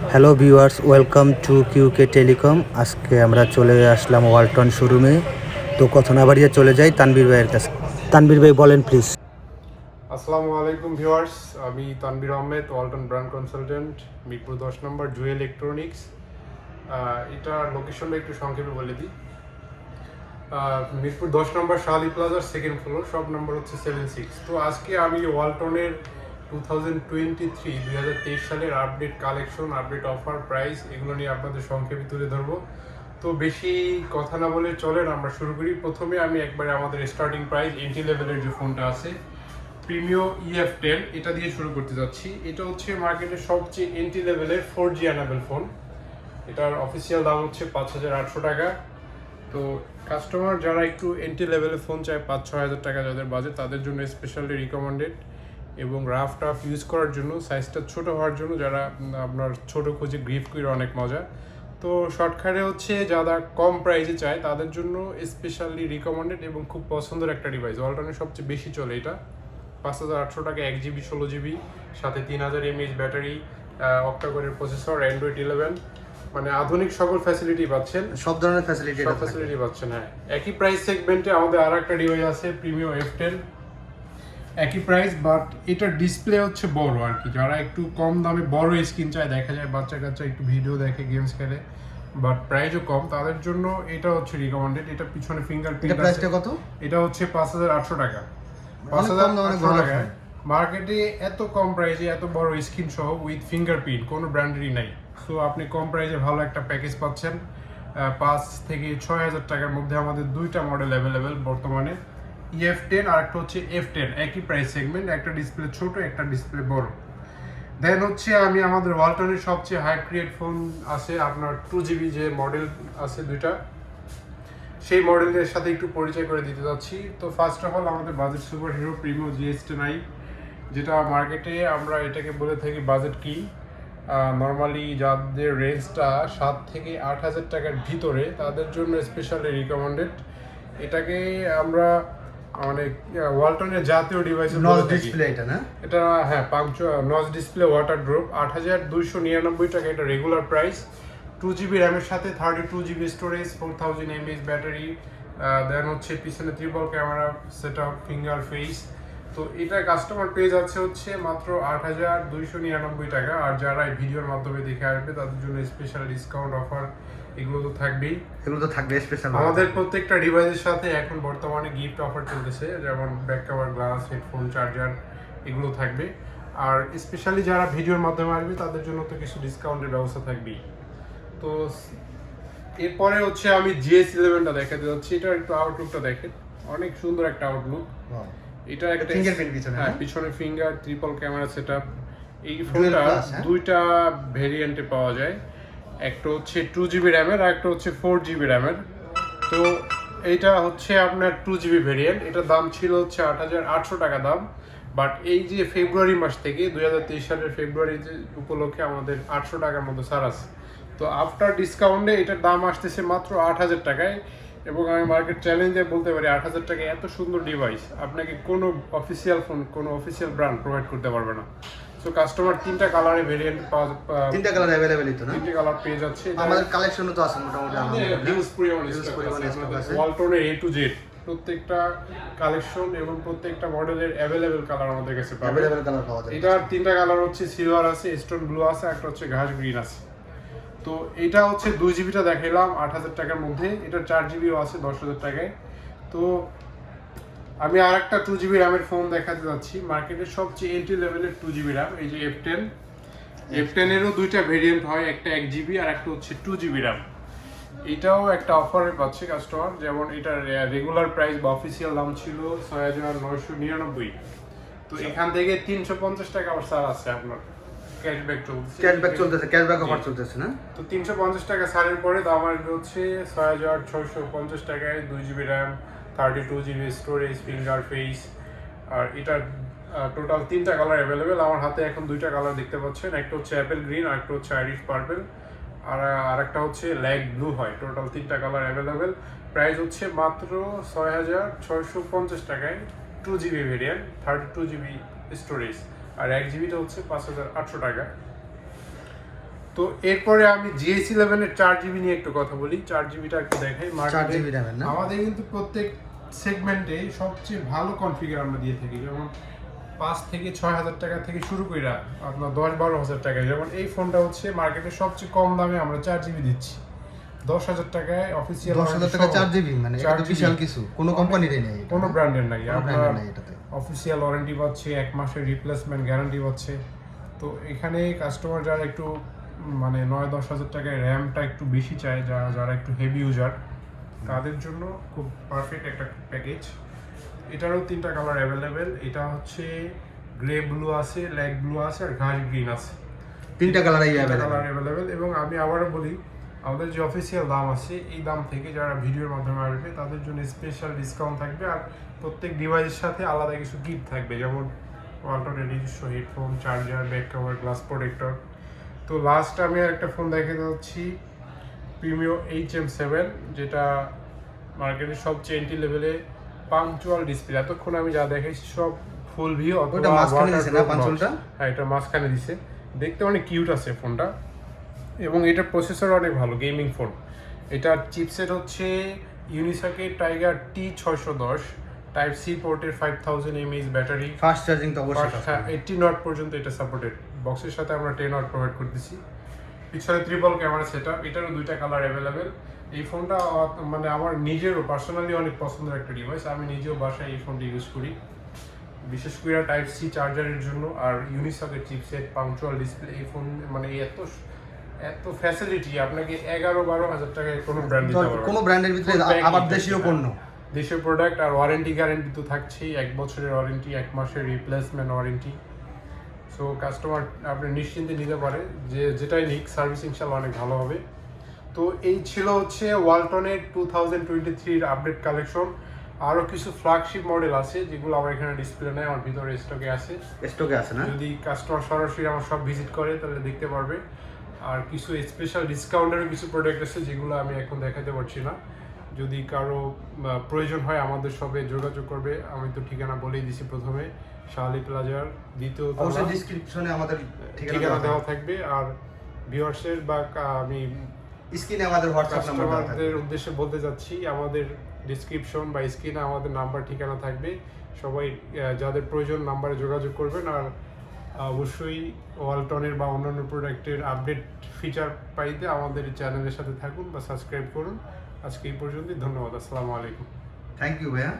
Hello viewers, welcome to QK telecom. আজকে আমরা চলে আসলাম ওয়ালটন শোরুমে। তো কথা না বাড়িয়ে চলে যাই তানভীর ভাইয়ের কাছে। তানভীর ভাই বলেন প্লিজ। আসসালামু আলাইকুম ভিউয়ার্স, আমি তানভীর আহমেদ, ওয়ালটন ব্র্যান্ড কনসালটেন্ট, মিরপুর 10 নম্বর জুয়েল ইলেকট্রনিক্স। এটার লোকেশনটা একটু সংক্ষেপে বলে দিই। মিরপুর 10 নম্বর শাহ আলি প্লাজার সেকেন্ড ফ্লোর, শপ নম্বর হচ্ছে 76। তো আজকে আমি ওয়ালটনের 2023 সালের update collection, update offer, price এগুলো নিয়ে আপনাদের সংক্ষেপে তুলে ধরবো। তো বেশি কথা না বলে চলেন আমরা শুরু করি। প্রথমে আমি একবারে আমাদের স্টার্টিং প্রাইস এন্ট্রি লেভেলের যে ফোনটা আছে প্রিমিও EF10, এটা দিয়ে শুরু করতে যাচ্ছি। এটা হচ্ছে মার্কেটের সবচেয়ে এন্ট্রি লেভেলের 4G অ্যানাবেল ফোন। এটার অফিসিয়াল দাম হচ্ছে 5,800 টাকা। তো কাস্টমার যারা একটু এন্ট্রি লেভেলের ফোন চায় 5-6 হাজার টাকা যাদের বাজেট, তাদের জন্য স্পেশালি রিকমেন্ডেড। এবং রাফ টাফ ইউজ করার জন্য, সাইজটা ছোট হওয়ার জন্য, যারা আপনার ছোট খুঁজে গ্রিপ করে অনেক মজা। তো শর্টকাটে হচ্ছে যারা কম প্রাইসে চায় তাদের জন্য স্পেশালি রিকমেন্ডেড এবং খুব পছন্দের একটা ডিভাইস। ওয়ালটনের সবচেয়ে বেশি চলে এটা। 5,800 টাকা, 1GB 16GB, সাথে 3000 mAh ব্যাটারি, অক্টাকোরের প্রসেসর, অ্যান্ড্রয়েড 11, মানে আধুনিক সকল ফ্যাসিলিটি পাচ্ছেন, সব ধরনের ফ্যাসিলিটি পাচ্ছেন। হ্যাঁ, একই প্রাইস সেগমেন্টে আমাদের আর একটা ডিভাইস আছে প্রিমিও F10, একই প্রাইস, বাট এটার ডিসপ্লে হচ্ছে বড় আর কি। যারা একটু কম দামে বড় স্ক্রিন চায়, দেখা যায় বাচ্চা কাচ্চা একটু ভিডিও দেখে, গেমস খেলে, বাট প্রাইসও কম, তাদের জন্য এটা হচ্ছে রিকমেন্ডেড। এটা পিছনে ফিঙ্গারপ্রিন্ট আছে। প্রাইসটা কত? এটা হচ্ছে 5,800 টাকা। 5,800 টাকায় মার্কেটে এত কম প্রাইসে এত বড় স্ক্রিন সহ উইথ ফিঙ্গারপ্রিন্ট কোনো ব্র্যান্ডেরই নাই। সো আপনি কম প্রাইসে ভালো একটা প্যাকেজ পাচ্ছেন। 5 থেকে 6 হাজার টাকার মধ্যে আমাদের দুইটা মডেল অ্যাভেলেবেল বর্তমানে, EF10 আর একটা হচ্ছে F10, একই প্রাইস সেগমেন্ট, একটা ডিসপ্লে ছোট, একটা ডিসপ্লে বড়। দেন হচ্ছে আমি আমাদের ওয়ালটনের সবচেয়ে হাই ক্রিয়েট ফোন আছে আপনার 2GB যে মডেল আছে দুইটা, সেই মডেলের সাথে একটু পরিচয় করে দিতে যাচ্ছি। তো ফার্স্ট অফ অল আমাদের budget super hero Premio GS10i, যেটা মার্কেটে আমরা এটাকে বলে থাকি বাজেট কি। নর্মালি যাদের রেঞ্জটা 7 থেকে 8 হাজার টাকার ভিতরে, তাদের জন্য স্পেশালি রিকমেন্ডেড। এটাকে আমরা মানে ওয়ালটনের জাতীয় ডিভাইস নচ ডিসপ্লে এটা না? এটা হ্যাঁ, নচ ডিসপ্লে, ওয়াটার ড্রপ, 8,299 টাকা এটা রেগুলার প্রাইস। 2GB র্যামের সাথে 32GB স্টোরেজ, 4000 mAh ব্যাটারি, দেন হচ্ছে পিছনে triple camera setup, finger face. তো এটা কাস্টমার পেয়ে যাচ্ছে হচ্ছে মাত্র 8,299 টাকা। আর যারা এই ভিডিওর মাধ্যমে দেখে আসবে তাদের জন্য স্পেশাল ডিসকাউন্ট অফার এগুলো তো থাকবেই। স্পেশাল। আমাদের প্রত্যেকটা ডিভাইসের সাথে এখন বর্তমানে গিফট অফার চলতেছে, যেমন back cover, glass, headphone, charger এগুলো থাকবে। আর স্পেশালি যারা ভিডিওর মাধ্যমে আসবে তাদের জন্য তো কিছু ডিসকাউন্টের ব্যবস্থা থাকবেই। তো এরপরে হচ্ছে আমি GS11টা দেখাতে যাচ্ছি। এটা একটু আউটলুকটা দেখেন, অনেক সুন্দর একটা আউটলুক। এটা একটা ফিঙ্গারপ্রিন্ট পিছনে, হ্যাঁ পিছনে ফিঙ্গার, ট্রিপল ক্যামেরা সেটআপ। এই ফোনটা দুইটা ভেরিয়েন্টে পাওয়া যায়, একটা হচ্ছে 2GB র্যামের আর একটা হচ্ছে 4GB র্যামের। তো এইটা হচ্ছে আপনার 2GB ভেরিয়েন্ট। এটার দাম ছিল হচ্ছে 8,800 টাকা দাম, বাট এই যে ফেব্রুয়ারি মাস থেকে 2023 সালের ফেব্রুয়ারি যে উপলক্ষে আমাদের 800 টাকার মতো ছাড় আছে। তো আফটার ডিসকাউন্টে এটার দাম আসতেছে মাত্র 8,000 টাকায়। এবং আমি মার্কেট চ্যালেঞ্জে বলতে পারি 8,000 টাকায় এত সুন্দর ডিভাইস আপনাকে কোনো অফিসিয়াল ফোন, কোনো অফিসিয়াল ব্র্যান্ড প্রোভাইড করতে পারবে না। সো কাস্টমার তিনটা কালারে ভেরিয়েন্ট তিনটা কালার अवेलेबल তো না? তিনটা কালার পেয়ে যাচ্ছে। আমাদের কালেকশনও তো আছে মোটামুটি, হিউজ পরিমাণে স্টক আছে। ওয়ালটনের A to Z প্রত্যেকটা কালেকশন এবং প্রত্যেকটা মডেলের अवेलेबल কালার আমাদের কাছে পাবেন। अवेलेबल কালার পাওয়া যায়। এটার তিনটা কালার হচ্ছে সিলভার আছে, স্টোন ব্লু আছে, একটা হচ্ছে ঘাস গ্রিন আছে। তো এটা হচ্ছে 2GBটা দেখাইলাম 8,000 টাকার মধ্যে। এটা 4GBও আছে 10,000 টাকায়। তো আমি আর একটা 2GB র্যামের ফোন দেখাতে যাচ্ছি, মার্কেটের সবচেয়ে এন্ট্রি লেভেলের 2GB র্যাম, এই যে F10। F10 এরও দুইটা ভেরিয়েন্ট হয়, একটা 1GB আর একটা হচ্ছে 2GB র্যাম। এটাও একটা অফারে পাচ্ছে কাস্টমার, যেমন এটার রেগুলার প্রাইস বা অফিসিয়াল দাম ছিল 6,999। তো এখান থেকে 350 টাকা আবার ছাড় আছে, আপনার ক্যাশব্যাক চলতেছে, ক্যাশব্যাক অফার চলতেছে না? তো 350 টাকা ছাড়ের পরে দাম আসবে হচ্ছে 6,650 টাকায়, 2GB RAM, 32GB storage, finger face. আর এটার টোটাল তিনটা কালার অ্যাভেলেবেল। আমার হাতে এখন দুইটা কালার দেখতে পাচ্ছেন, একটা হচ্ছে অ্যাপেল গ্রিন আর একটা হচ্ছে আইরিশ পার্পল, আর আরেকটা হচ্ছে ল্যাগ ব্লু হয়। টোটাল তিনটা কালার অ্যাভেলেবেল। প্রাইস হচ্ছে মাত্র 6,650 টাকায় 2GB ভেরিয়েন্ট, 32GB স্টোরেজ, আর 1GBটা হচ্ছে 5,800 টাকা। তো তো এরপরে আমি GS11 এর 4GB নিয়ে একটু কথা বলি। 4GBটা একটু দেখাই। 4GB RAM না? আমাদের কিন্তু প্রত্যেক সেগমেন্টে সবচেয়ে ভালো কনফিগার আমরা দিয়ে থাকি, যেমন 5 থেকে 6,000 টাকা থেকে শুরু করে আপনার 10-12,000 টাকা। যেমন এই ফোনটা হচ্ছে মার্কেটে সবচেয়ে কম দামে আমরা 4GB দিচ্ছি 10,000 টাকায় অফিসিয়াল। 10,000 টাকা 4GB মানে এটা তো বিশাল কিছু, কোনো কোম্পানির নেই, কোনো ব্র্যান্ডের নাই। আপনার এটাতে অফিসিয়াল ওয়ারেন্টি পাচ্ছে, 1 মাসের রিপ্লেসমেন্ট গ্যারান্টি পাচ্ছে। তো এখানে কাস্টমার যারা একটু মানে 9-10,000 টাকায় র্যামটা একটু বেশি চায়, যারা একটু হেভি ইউজার, তাদের জন্য খুব পারফেক্ট একটা প্যাকেজ। এটারও 3টা কালার অ্যাভেলেবেল। এটা হচ্ছে গ্রে ব্লু আছে, ল্যাক ব্লু আছে আর ঘাস গ্রিন আছে। 3টা কালারই অ্যাভেলেবেল। এবং আমি আবারও বলি, আমাদের যে অফিসিয়াল দাম আছে এই দাম থেকে যারা ভিডিওর মাধ্যমে আসবে তাদের জন্য স্পেশাল ডিসকাউন্ট থাকবে, আর প্রত্যেক ডিভাইসের সাথে আলাদা কিছু গিফট থাকবে, যেমন ওয়ালটনের নিজস্ব headphone, charger, back cover, glass protector. তো লাস্ট আমি আর একটা ফোন দেখাতে যাচ্ছি, প্রিমিও HM7, যেটা মার্কেটের সবচেয়ে এন্ট্রি লেভেলে পাংচুয়াল ডিসপ্লে। এতক্ষণ আমি যা দেখাইছি সব ফুল ভিউ ওটা মাঝখানে দিছে না পাঁচলটা? হ্যাঁ, এটা মাঝখানে দিছে। দেখতে অনেক কিউট আছে ফোনটা, এবং এটার প্রসেসর অনেক ভালো, গেমিং ফোন। এটার চিপসেট হচ্ছে ইউনিসকের টাইগার T610, টাইপ সি পোর্টের 5000 mAh ব্যাটারি, ফাস্ট চার্জিং তো অবশ্যই। 80 ওয়াট পর্যন্ত এটা সাপোর্টেড। বক্সের সাথে আমরা 10 ওয়াট প্রোভাইড করতেছি। পিছনে ট্রিপল ক্যামেরা সেটআপ। এটারও 2টা কালার অ্যাভেলেবেল। এই ফোনটা মানে আমার নিজেরও পার্সোনালি অনেক পছন্দের একটা ডিভাইস। আমি নিজেও বাসায় এই ফোনটা ইউজ করি, বিশেষ করে টাইপ সি চার্জারের জন্য। আর ইউনিসকের চিপসেট, পাংচুয়াল ডিসপ্লে, এই ফোন মানে এত ফ্যাসিলিটি আপনাকে 11-12,000 টাকায় কোনো ব্র্যান্ড দিতে পারবে, কোনো ব্র্যান্ডের ভিতরে, আবার দেশীয় পণ্য, দেশীয় প্রোডাক্ট। আর ওয়ারেন্টি গ্যারান্টি তো থাকছেই, 1 বছরের ওয়ারেন্টি, 1 মাসের রিপ্লেসমেন্ট ওয়ারেন্টি। সো কাস্টমার আপনি নিশ্চিন্তে নিতে পারে, যে যেটাই নিক সার্ভিস ইনশাল্লাহ অনেক ভালো হবে। তো এই ছিল হচ্ছে ওয়ালটনের 2023 আপডেট কালেকশন। আরও কিছু ফ্ল্যাগশিপ মডেল আছে যেগুলো আমার এখানে ডিসপ্লে নেই, আমার ভিতরে স্টকে আছে না? যদি কাস্টমার সরাসরি আমার সব ভিজিট করে তাহলে দেখতে পারবে। আর কিছু স্পেশাল ডিসকাউন্টেরও কিছু প্রোডাক্ট আছে যেগুলো আমি এখন দেখাতে পারছি না। যদি কারো প্রয়োজন হয় আমাদের সবে যোগাযোগ করবে। আমি তো ঠিকানা বলেই দিছি প্রথমে, শাহ আলী প্লাজার দ্বিতীয় অবশ্যই ডেসক্রিপশনে আমাদের ঠিকানা দেওয়া থাকবে। আর ভিউয়ার্সের বা আমি স্ক্রিনে আমাদের হোয়াটসঅ্যাপ নাম্বার দেওয়া থাকবে। কাস্টমারদের উদ্দেশ্যে বলতে যাচ্ছি, আমাদের ডেসক্রিপশন বা স্ক্রিনে আমাদের নাম্বার ঠিকানা থাকবে। সবাই যাদের প্রয়োজন নাম্বারে যোগাযোগ করবেন। আর অবশ্যই ওয়ালটনের বা অন্যান্য প্রোডাক্টের আপডেট ফিচার পাইতে আমাদের চ্যানেলের সাথে থাকুন বা সাবস্ক্রাইব করুন। আজকে এই পর্যন্তই, ধন্যবাদ। আসসালামু আলাইকুম। থ্যাংক ইউ ভাইয়া।